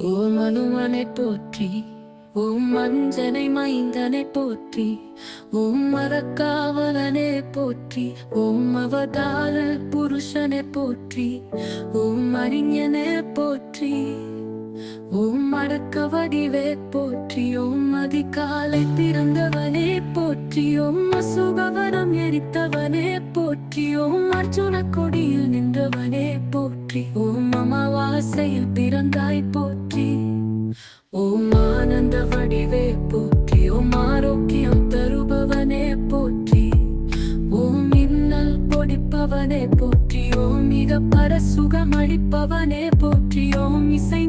ஓம் அனுமனை போற்றி, ஓம் மஞ்சனை மைந்தனை போற்றி, ஓம் மரக்காவலனே போற்றி, ஓம் அவதார புருஷனை போற்றி, ஓம் அறிஞனே போற்றி, ஓம் அடக்க வடிவே போற்றி, ஓம் அதிகாலை பிறந்தவனே போற்றி, ஓம் அசுகவனம் எரித்தவனே போற்றி, ஓம் அர்ஜுன கொடியில் நின்றவனே போற்றி, ஓம் அமாவாசையில் பிறந்தாய் போற்றி, ஓம் ஆனந்த வடிவே போற்றி, ஓம் ஆரோக்கியம் தருபவனே போற்றி, ஓம் மின்னல் பொடிப்பவனே போற்றி, ஓம் மிக பரசுகம் அளிப்பவனே போற்றி, ஓம் இசை